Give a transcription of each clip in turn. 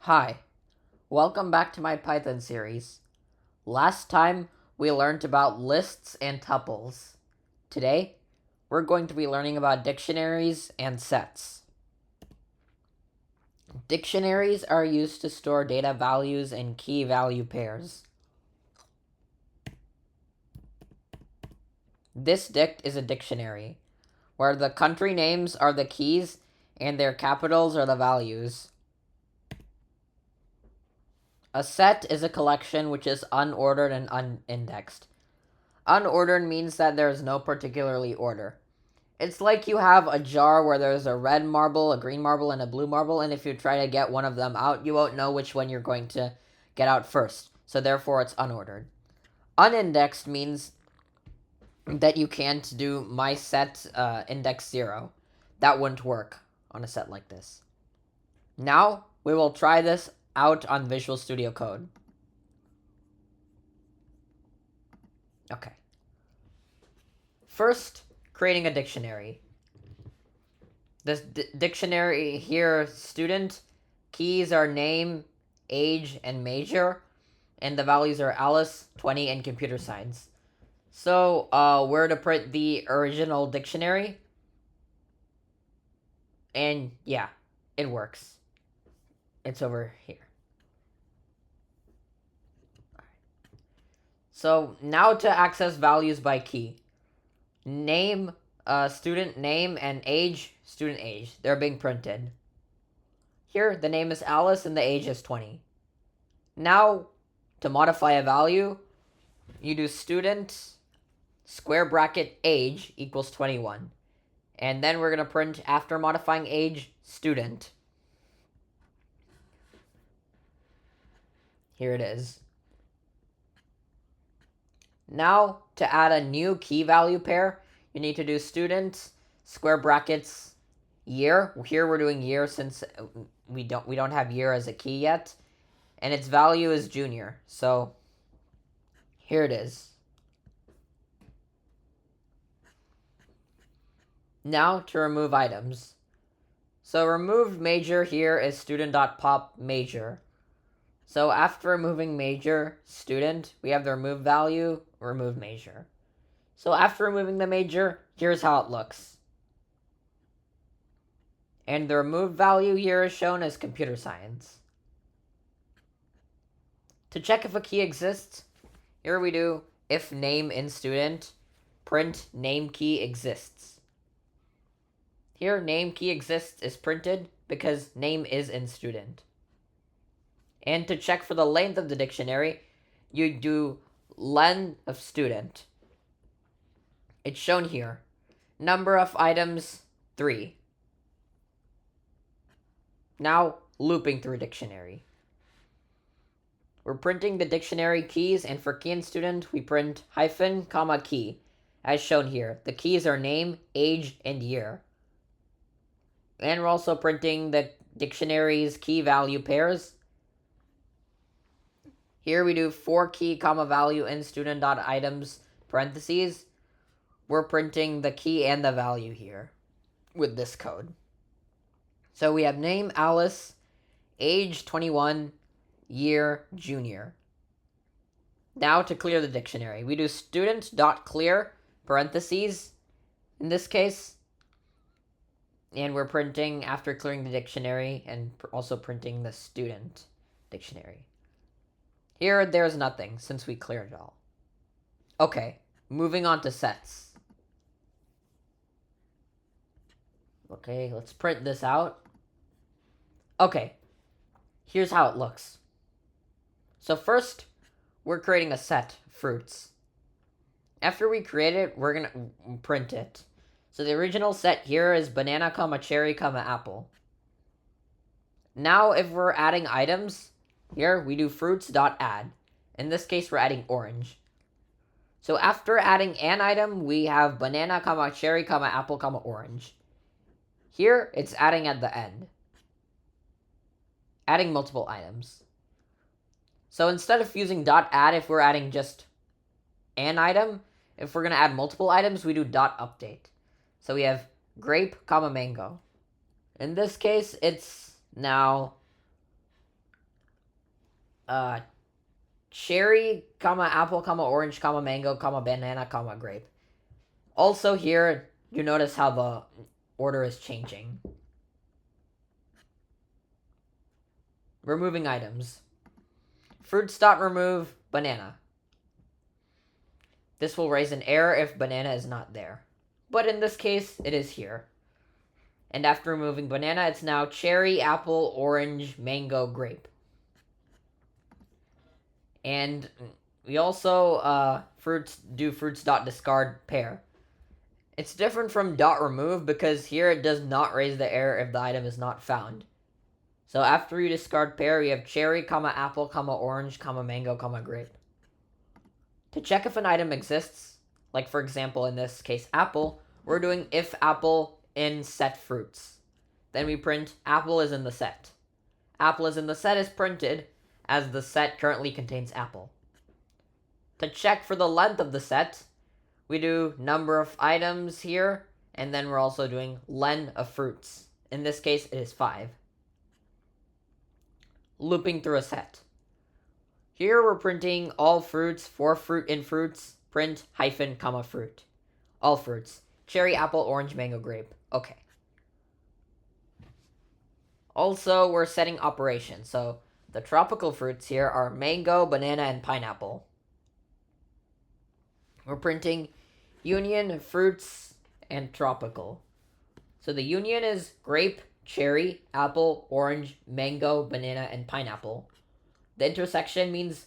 Hi, welcome back to my Python series. Last time we learned about lists and tuples. Today, we're going to be learning about dictionaries and sets. Dictionaries are used to store data values in key value pairs. This dict is a dictionary, where the country names are the keys and their capitals are the values. A set is a collection which is unordered and unindexed. Unordered means that there is no particularly order. It's like you have a jar where there's a red marble, a green marble, and a blue marble, and if you try to get one of them out, you won't know which one you're going to get out first. So therefore, it's unordered. Unindexed means that you can't do my set index 0. That wouldn't work on a set like this. Now, we will try this out on Visual Studio Code. Okay. First, creating a dictionary. This dictionary here, student, keys are name, age, and major, and the values are Alice, 20, and computer science. So, where to print the original dictionary? And yeah, it works. It's over here. So, now to access values by key. Name, student name, and age, student age. They're being printed. Here, the name is Alice and the age is 20. Now, to modify a value, you do student square bracket age equals 21. And then we're going to print, after modifying age, student. Here it is. Now, to add a new key value pair, you need to do student square brackets year. Here we're doing year since we don't have year as a key yet, and its value is junior. So here it is. Now to remove items. So remove major here is student.pop major. So after removing major student, we have the remove value, remove major. So after removing the major, here's how it looks. And the remove value here is shown as computer science. To check if a key exists, here we do if name in student, print name key exists. Here, name key exists is printed because name is in student. And to check for the length of the dictionary, you do len of student. It's shown here. Number of items, 3. Now, looping through dictionary. We're printing the dictionary keys, and for key in student, we print hyphen, comma, key, as shown here. The keys are name, age, and year. And we're also printing the dictionary's key value pairs. Here we do for key, comma, value in student.items, parentheses. We're printing the key and the value here with this code. So we have name, Alice, age, 21, year, junior. Now to clear the dictionary, we do student.clear, parentheses, in this case. And we're printing after clearing the dictionary and also printing the student dictionary. Here, there's nothing since we cleared it all. Okay, moving on to sets. Okay, let's print this out. Okay, here's how it looks. So first, we're creating a set, fruits. After we create it, we're going to print it. So the original set here is banana, comma, cherry, comma, apple. Now, if we're adding items, here we do fruits.add. In this case, we're adding orange. So after adding an item, we have banana, comma, cherry, comma, apple, comma, orange. Here, it's adding at the end. Adding multiple items. So instead of using .add if we're adding just an item, if we're going to add multiple items, we do .update. So we have grape, comma, mango. In this case, it's now uh, cherry, comma, apple, comma, orange, comma, mango, comma, banana, comma, grape. Also here, you notice how the order is changing. Removing items. Fruits dot remove banana. This will raise an error if banana is not there. But in this case, it is here. And after removing banana, it's now cherry, apple, orange, mango, grape. And we also fruits dot discard pair. It's different from dot remove because here it does not raise the error if the item is not found. So after you discard pair, you have cherry, comma, apple, comma, orange, comma, mango, comma, grape. To check if an item exists, like for example in this case apple, we're doing if apple in set fruits. Then we print apple is in the set. Apple is in the set is printed as the set currently contains apple. To check for the length of the set, we do number of items here, and then we're also doing len of fruits. In this case, it is 5. Looping through a set. Here we're printing all fruits for fruit in fruits, print hyphen comma fruit. All fruits. Cherry, apple, orange, mango, grape. Okay. Also, we're setting operations. So the tropical fruits here are mango, banana, and pineapple. We're printing union, fruits, and tropical. So the union is grape, cherry, apple, orange, mango, banana, and pineapple. The intersection means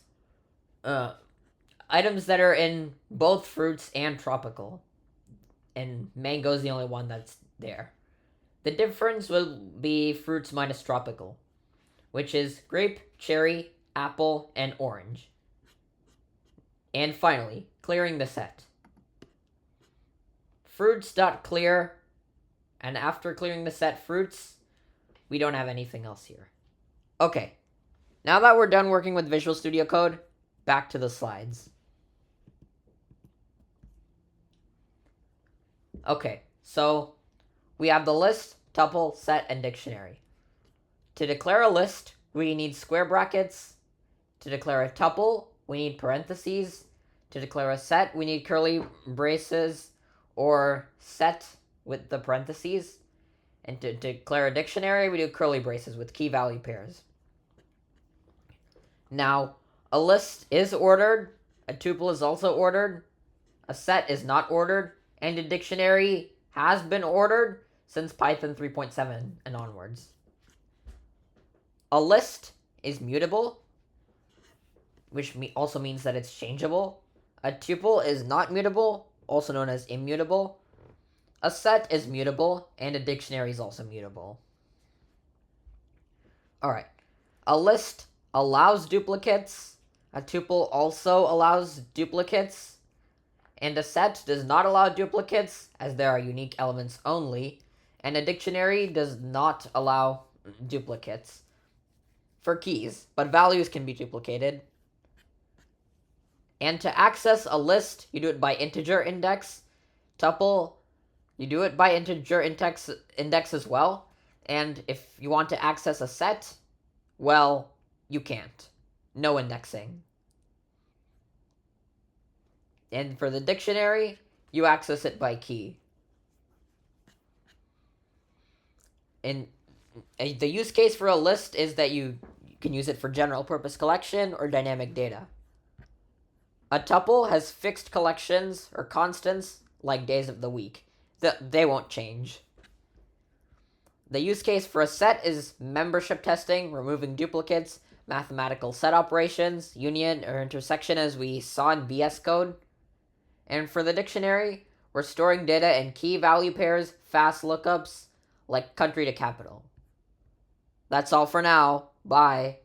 items that are in both fruits and tropical. And mango is the only one that's there. The difference will be fruits minus tropical, which is grape, cherry, apple, and orange. And finally, clearing the set. Fruits.clear, and after clearing the set fruits, we don't have anything else here. Okay, now that we're done working with Visual Studio Code, back to the slides. Okay, so we have the list, tuple, set, and dictionary. To declare a list, we need square brackets. To declare a tuple, we need parentheses. To declare a set, we need curly braces or set with the parentheses. And to declare a dictionary, we do curly braces with key value pairs. Now, a list is ordered, a tuple is also ordered, a set is not ordered, and a dictionary has been ordered since Python 3.7 and onwards. A list is mutable, which also means that it's changeable. A tuple is not mutable, also known as immutable. A set is mutable, and a dictionary is also mutable. Alright, a list allows duplicates, a tuple also allows duplicates, and a set does not allow duplicates as there are unique elements only, and a dictionary does not allow duplicates for keys, but values can be duplicated. And to access a list, you do it by integer index. Tuple, you do it by integer index as well. And if you want to access a set, well, you can't. No indexing. And for the dictionary, you access it by key. And the use case for a list is that you can use it for general purpose collection or dynamic data. A tuple has fixed collections or constants like days of the week. They won't change. The use case for a set is membership testing, removing duplicates, mathematical set operations, union or intersection as we saw in VS Code. And for the dictionary, we're storing data in key value pairs, fast lookups, like country to capital. That's all for now. Bye.